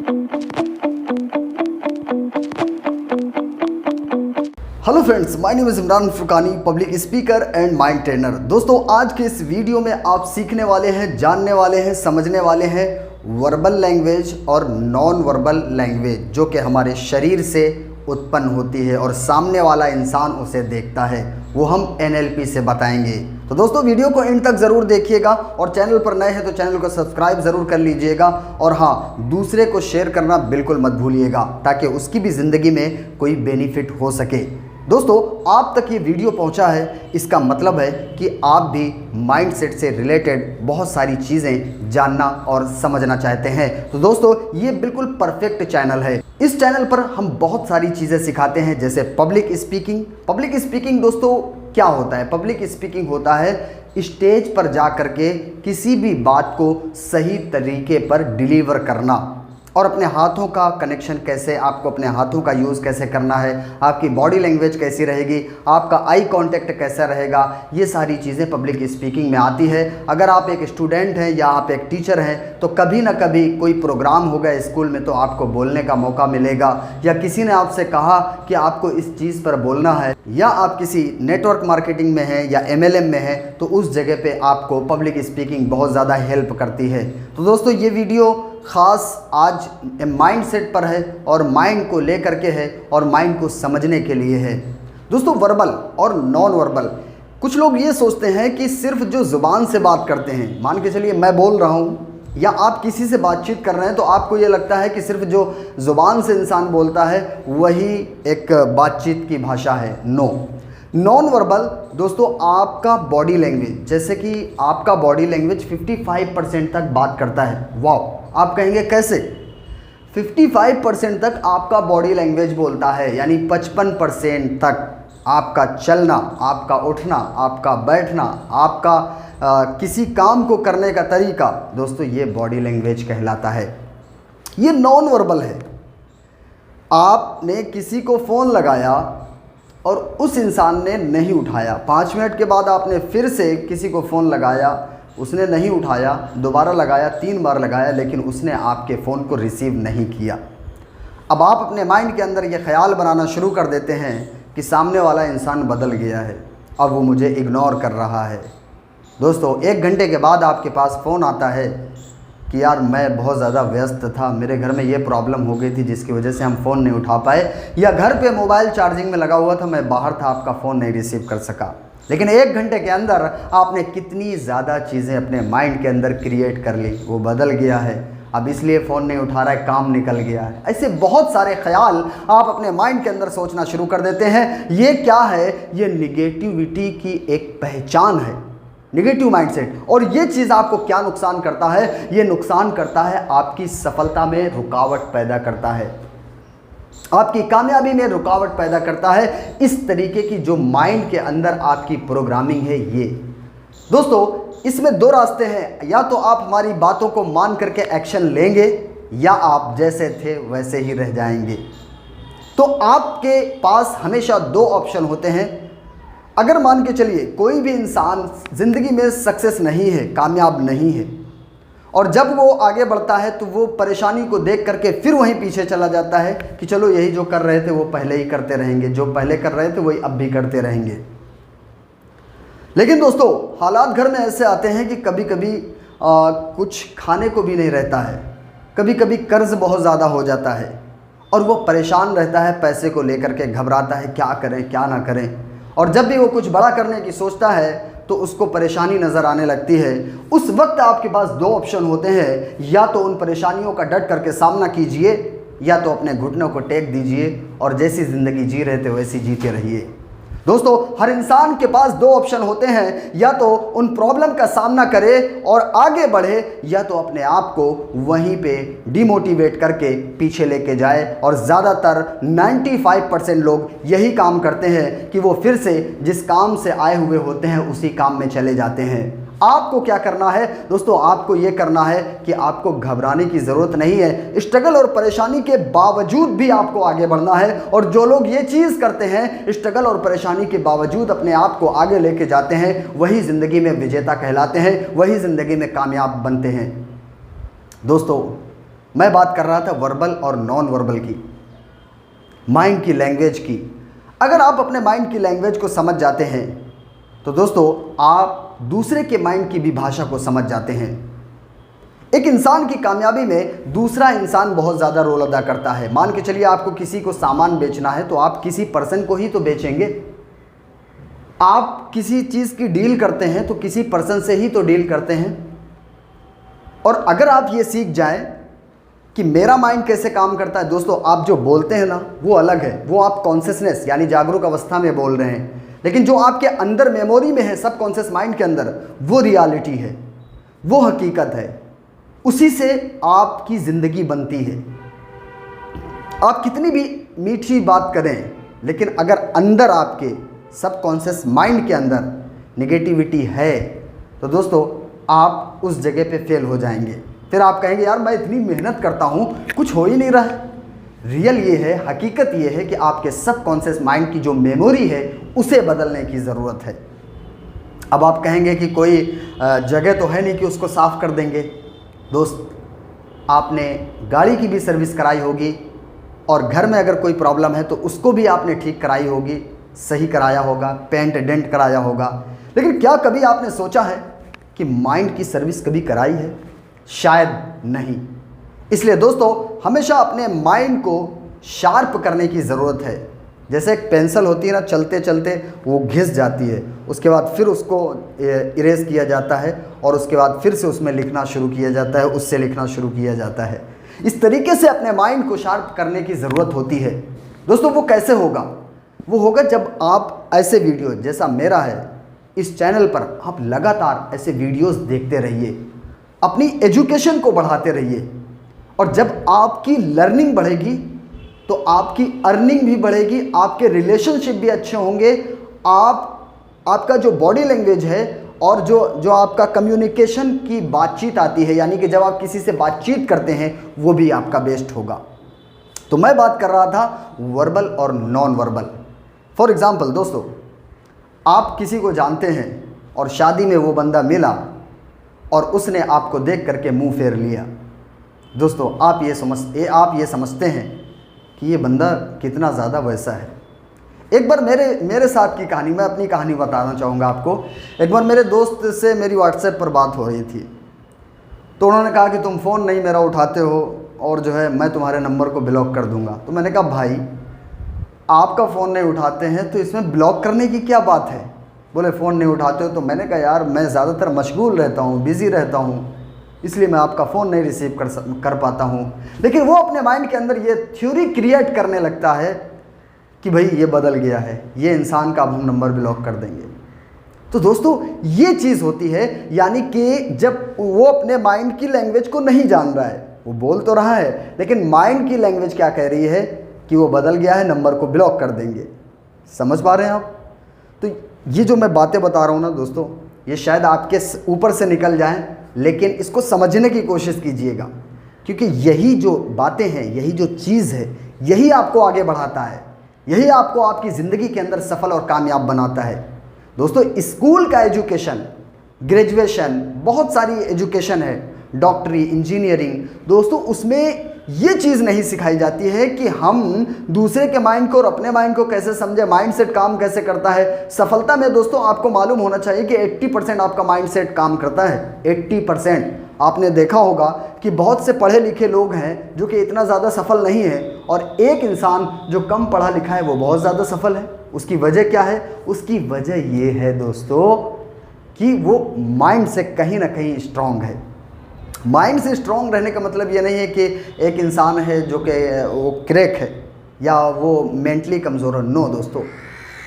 Hello friends, my name is Imran Furqani, public speaker and mind trainer. दोस्तों, आज के इस वीडियो में आप सीखने वाले हैं, जानने वाले हैं, समझने वाले हैं वर्बल लैंग्वेज और नॉन वर्बल लैंग्वेज, जो कि हमारे शरीर से उत्पन्न होती है और सामने वाला इंसान उसे देखता है। वो हम NLP से बताएंगे। तो दोस्तों, वीडियो को एंड तक ज़रूर देखिएगा और चैनल पर नए हैं तो चैनल को सब्सक्राइब ज़रूर कर लीजिएगा। और हाँ, दूसरे को शेयर करना बिल्कुल मत भूलिएगा, ताकि उसकी भी ज़िंदगी में कोई बेनिफिट हो सके। दोस्तों, आप तक ये वीडियो पहुंचा है, इसका मतलब है कि आप भी माइंडसेट से रिलेटेड बहुत सारी चीज़ें जानना और समझना चाहते हैं। तो दोस्तों, ये बिल्कुल परफेक्ट चैनल है। इस चैनल पर हम बहुत सारी चीज़ें सिखाते हैं, जैसे पब्लिक स्पीकिंग। पब्लिक स्पीकिंग दोस्तों क्या होता है? पब्लिक स्पीकिंग होता है स्टेज पर जा कर के किसी भी बात को सही तरीके पर डिलीवर करना, और अपने हाथों का कनेक्शन कैसे, आपको अपने हाथों का यूज़ कैसे करना है, आपकी बॉडी लैंग्वेज कैसी रहेगी, आपका आई कांटेक्ट कैसा रहेगा, ये सारी चीज़ें पब्लिक स्पीकिंग में आती है। अगर आप एक स्टूडेंट हैं या आप एक टीचर हैं, तो कभी ना कभी कोई प्रोग्राम होगा स्कूल में तो आपको बोलने का मौका मिलेगा, या किसी ने आपसे कहा कि आपको इस चीज़ पर बोलना है, या आप किसी नेटवर्क मार्केटिंग में हैं या MLM में हैं, तो उस जगह पर आपको पब्लिक स्पीकिंग बहुत ज़्यादा हेल्प करती है। तो दोस्तों, ये वीडियो ख़ास आज माइंडसेट पर है और माइंड को लेकर के है और माइंड को समझने के लिए है। दोस्तों, वर्बल और नॉन वर्बल, कुछ लोग ये सोचते हैं कि सिर्फ जो ज़ुबान से बात करते हैं, मान के चलिए मैं बोल रहा हूँ या आप किसी से बातचीत कर रहे हैं, तो आपको ये लगता है कि सिर्फ जो ज़ुबान से इंसान बोलता है वही एक बातचीत की भाषा है। नॉन वर्बल दोस्तों, आपका बॉडी लैंग्वेज, जैसे कि आपका बॉडी लैंग्वेज 55% तक बात करता है। वाह! आप कहेंगे कैसे? 55% तक आपका बॉडी लैंग्वेज बोलता है, यानी 55% तक आपका चलना, आपका उठना, आपका बैठना, आपका किसी काम को करने का तरीका, दोस्तों ये बॉडी लैंग्वेज कहलाता है। ये नॉन वर्बल है। आपने किसी को फ़ोन लगाया और उस इंसान ने नहीं उठाया, 5 मिनट के बाद आपने फिर से किसी को फ़ोन लगाया, उसने नहीं उठाया, दोबारा लगाया, 3 बार लगाया, लेकिन उसने आपके फ़ोन को रिसीव नहीं किया। अब आप अपने माइंड के अंदर ये ख्याल बनाना शुरू कर देते हैं कि सामने वाला इंसान बदल गया है, अब वो मुझे इग्नोर कर रहा है। दोस्तों, 1 घंटे के बाद आपके पास फ़ोन आता है कि यार मैं बहुत ज़्यादा व्यस्त था, मेरे घर में ये प्रॉब्लम हो गई थी जिसकी वजह से हम फ़ोन नहीं उठा पाए, या घर पे मोबाइल चार्जिंग में लगा हुआ था, मैं बाहर था, आपका फ़ोन नहीं रिसीव कर सका। लेकिन 1 घंटे के अंदर आपने कितनी ज़्यादा चीज़ें अपने माइंड के अंदर क्रिएट कर ली। वो बदल गया है, अब इसलिए फ़ोन नहीं उठा रहा है, काम निकल गया है। ऐसे बहुत सारे ख्याल आप अपने माइंड के अंदर सोचना शुरू कर देते हैं। ये क्या है? ये निगेटिविटी की एक पहचान है, निगेटिव माइंडसेट। और ये चीज़ आपको क्या नुकसान करता है? ये नुकसान करता है, आपकी सफलता में रुकावट पैदा करता है, आपकी कामयाबी में रुकावट पैदा करता है। इस तरीके की जो माइंड के अंदर आपकी प्रोग्रामिंग है ये। दोस्तों, इसमें 2 रास्ते हैं, या तो आप हमारी बातों को मान करके एक्शन लेंगे, या आप जैसे थे वैसे ही रह जाएंगे। तो आपके पास हमेशा 2 ऑप्शन होते हैं। अगर मान के चलिए कोई भी इंसान ज़िंदगी में सक्सेस नहीं है, कामयाब नहीं है, और जब वो आगे बढ़ता है तो वो परेशानी को देख करके फिर वहीं पीछे चला जाता है कि चलो यही जो कर रहे थे वो पहले ही करते रहेंगे, जो पहले कर रहे थे वही अब भी करते रहेंगे। लेकिन दोस्तों, हालात घर में ऐसे आते हैं कि कभी कभी कुछ खाने को भी नहीं रहता है, कभी कभी कर्ज बहुत ज़्यादा हो जाता है और वो परेशान रहता है, पैसे को लेकर के घबराता है, क्या करें क्या ना करें। और जब भी वो कुछ बड़ा करने की सोचता है तो उसको परेशानी नज़र आने लगती है। उस वक्त आपके पास 2 ऑप्शन होते हैं, या तो उन परेशानियों का डट करके सामना कीजिए, या तो अपने घुटनों को टेक दीजिए और जैसी ज़िंदगी जी रहे थे वैसी जीते रहिए। दोस्तों, हर इंसान के पास 2 ऑप्शन होते हैं, या तो उन प्रॉब्लम का सामना करे और आगे बढ़े, या तो अपने आप को वहीं पे डिमोटिवेट करके पीछे लेके जाए। और ज़्यादातर 95% लोग यही काम करते हैं कि वो फिर से जिस काम से आए हुए होते हैं उसी काम में चले जाते हैं। आपको क्या करना है दोस्तों? आपको ये करना है कि आपको घबराने की ज़रूरत नहीं है। स्ट्रगल और परेशानी के बावजूद भी आपको आगे बढ़ना है। और जो लोग ये चीज़ करते हैं, स्ट्रगल और परेशानी के बावजूद अपने आप को आगे लेके जाते हैं, वही ज़िंदगी में विजेता कहलाते हैं, वही ज़िंदगी में कामयाब बनते हैं। दोस्तों, मैं बात कर रहा था वर्बल और नॉन वर्बल की, माइंड की लैंग्वेज की। अगर आप अपने माइंड की लैंग्वेज को समझ जाते हैं तो दोस्तों आप दूसरे के माइंड की भी भाषा को समझ जाते हैं। एक इंसान की कामयाबी में दूसरा इंसान बहुत ज़्यादा रोल अदा करता है। मान के चलिए आपको किसी को सामान बेचना है तो आप किसी पर्सन को ही तो बेचेंगे। आप किसी चीज़ की डील करते हैं तो किसी पर्सन से ही तो डील करते हैं। और अगर आप ये सीख जाएं कि मेरा माइंड कैसे काम करता है, दोस्तों आप जो बोलते हैं ना वो अलग है, वो आप कॉन्शियसनेस यानी जागरूक अवस्था में बोल रहे हैं, लेकिन जो आपके अंदर मेमोरी में है, सब कॉन्शियस माइंड के अंदर, वो रियलिटी है, वो हकीकत है। उसी से आपकी ज़िंदगी बनती है। आप कितनी भी मीठी बात करें, लेकिन अगर अंदर आपके सब कॉन्शियस माइंड के अंदर नेगेटिविटी है तो दोस्तों आप उस जगह पे फेल हो जाएंगे। फिर आप कहेंगे यार मैं इतनी मेहनत करता हूँ कुछ हो ही नहीं रहा है। रियल ये है, हकीकत ये है कि आपके सब कॉन्शियस माइंड की जो मेमोरी है उसे बदलने की ज़रूरत है। अब आप कहेंगे कि कोई जगह तो है नहीं कि उसको साफ़ कर देंगे। दोस्त, आपने गाड़ी की भी सर्विस कराई होगी और घर में अगर कोई प्रॉब्लम है तो उसको भी आपने ठीक कराई होगी, सही कराया होगा, पेंट डेंट कराया होगा, लेकिन क्या कभी आपने सोचा है कि माइंड की सर्विस कभी कराई है? शायद नहीं। इसलिए दोस्तों हमेशा अपने माइंड को शार्प करने की ज़रूरत है। जैसे एक पेंसिल होती है ना, चलते चलते वो घिस जाती है, उसके बाद फिर उसको इरेज किया जाता है और उसके बाद फिर से उसमें लिखना शुरू किया जाता है, उससे लिखना शुरू किया जाता है। इस तरीके से अपने माइंड को शार्प करने की ज़रूरत होती है। दोस्तों वो कैसे होगा? वो होगा जब आप ऐसे वीडियो जैसा मेरा है इस चैनल पर आप लगातार ऐसे वीडियोस देखते रहिए, अपनी एजुकेशन को बढ़ाते रहिए, और जब आपकी लर्निंग बढ़ेगी तो आपकी अर्निंग भी बढ़ेगी, आपके रिलेशनशिप भी अच्छे होंगे, आपका जो बॉडी लैंग्वेज है और जो आपका कम्युनिकेशन की बातचीत आती है, यानी कि जब आप किसी से बातचीत करते हैं वो भी आपका बेस्ट होगा। तो मैं बात कर रहा था वर्बल और नॉन वर्बल। फॉर एग्ज़ाम्पल दोस्तों, आप किसी को जानते हैं और शादी में वो बंदा मिला और उसने आपको देख करके मुंह फेर लिया। दोस्तों आप ये समझते हैं कि ये बंदा कितना ज़्यादा वैसा है। एक बार मेरे साथ की कहानी, मैं अपनी कहानी बताना चाहूँगा आपको। एक बार मेरे दोस्त से मेरी व्हाट्सएप पर बात हो रही थी, तो उन्होंने कहा कि तुम फ़ोन नहीं मेरा उठाते हो और जो है मैं तुम्हारे नंबर को ब्लॉक कर दूँगा। तो मैंने कहा भाई आपका फ़ोन नहीं उठाते हैं तो इसमें ब्लॉक करने की क्या बात है? बोले फ़ोन नहीं उठाते हो। तो मैंने कहा यार मैं ज़्यादातर मशगूल रहता हूँ, बिज़ी रहता हूँ, इसलिए मैं आपका फ़ोन नहीं रिसीव कर पाता हूँ। लेकिन वो अपने माइंड के अंदर ये थ्योरी क्रिएट करने लगता है कि भाई ये बदल गया है, ये इंसान का अब हम नंबर ब्लॉक कर देंगे। तो दोस्तों ये चीज़ होती है, यानी कि जब वो अपने माइंड की लैंग्वेज को नहीं जान रहा है, वो बोल तो रहा है लेकिन माइंड की लैंग्वेज क्या कह रही है कि वो बदल गया है, नंबर को ब्लॉक कर देंगे। समझ पा रहे हैं आप? तो ये जो मैं बातें बता रहा हूँ ना दोस्तों, ये शायद आपके ऊपर से निकल जाएं, लेकिन इसको समझने की कोशिश कीजिएगा, क्योंकि यही जो बातें हैं, यही जो चीज़ है, यही आपको आगे बढ़ाता है, यही आपको आपकी ज़िंदगी के अंदर सफल और कामयाब बनाता है। दोस्तों स्कूल का एजुकेशन, ग्रेजुएशन, बहुत सारी एजुकेशन है, डॉक्टरी, इंजीनियरिंग, दोस्तों उसमें ये चीज़ नहीं सिखाई जाती है कि हम दूसरे के माइंड को और अपने माइंड को कैसे समझे, माइंडसेट काम कैसे करता है। सफलता में दोस्तों आपको मालूम होना चाहिए कि 80% आपका माइंडसेट काम करता है। 80%। आपने देखा होगा कि बहुत से पढ़े लिखे लोग हैं जो कि इतना ज़्यादा सफल नहीं है, और एक इंसान जो कम पढ़ा लिखा है वो बहुत ज़्यादा सफल है। उसकी वजह क्या है? उसकी वजह ये है दोस्तों कि वो माइंड से कहीं ना कहीं स्ट्रांग है। माइंड से स्ट्रांग रहने का मतलब ये नहीं है कि एक इंसान है जो कि वो क्रैक है या वो मेंटली कमज़ोर है। नो दोस्तों,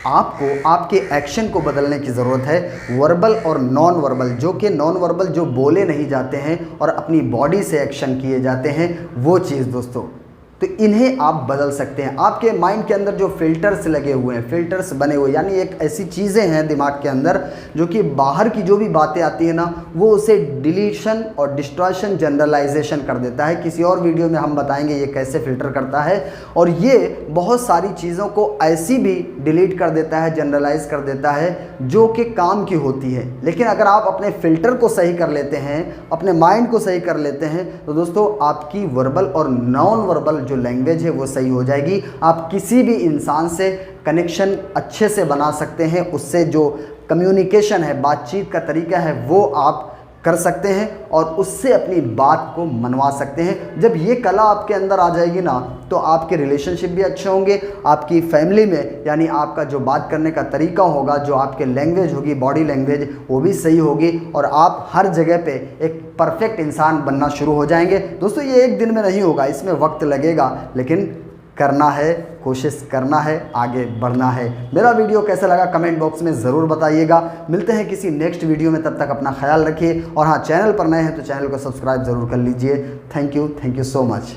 आपको आपके एक्शन को बदलने की ज़रूरत है। वर्बल और नॉन वर्बल, जो कि नॉन वर्बल जो बोले नहीं जाते हैं और अपनी बॉडी से एक्शन किए जाते हैं, वो चीज़ दोस्तों तो इन्हें आप बदल सकते हैं। आपके माइंड के अंदर जो फिल्टर्स लगे हुए हैं, फिल्टर्स बने हुए, यानी एक ऐसी चीज़ें हैं दिमाग के अंदर जो कि बाहर की जो भी बातें आती है ना, वो उसे डिलीशन और डिस्ट्रॉयशन जनरलाइजेशन कर देता है। किसी और वीडियो में हम बताएंगे ये कैसे फिल्टर करता है। और ये बहुत सारी चीज़ों को ऐसी भी डिलीट कर देता है, जनरलाइज कर देता है जो कि काम की होती है। लेकिन अगर आप अपने फिल्टर को सही कर लेते हैं, अपने माइंड को सही कर लेते हैं, तो दोस्तों आपकी वर्बल और नॉन वर्बल जो लैंग्वेज है वो सही हो जाएगी। आप किसी भी इंसान से कनेक्शन अच्छे से बना सकते हैं, उससे जो कम्युनिकेशन है, बातचीत का तरीका है, वो आप कर सकते हैं और उससे अपनी बात को मनवा सकते हैं। जब ये कला आपके अंदर आ जाएगी ना, तो आपके रिलेशनशिप भी अच्छे होंगे, आपकी फैमिली में यानी आपका जो बात करने का तरीका होगा, जो आपके लैंग्वेज होगी, बॉडी लैंग्वेज, वो भी सही होगी और आप हर जगह पे एक परफेक्ट इंसान बनना शुरू हो जाएंगे। दोस्तों ये एक दिन में नहीं होगा, इसमें वक्त लगेगा, लेकिन करना है, कोशिश करना है, आगे बढ़ना है। मेरा वीडियो कैसा लगा कमेंट बॉक्स में ज़रूर बताइएगा। मिलते हैं किसी नेक्स्ट वीडियो में, तब तक अपना ख्याल रखिए और हाँ, चैनल पर नए हैं तो चैनल को सब्सक्राइब ज़रूर कर लीजिए। Thank you so much.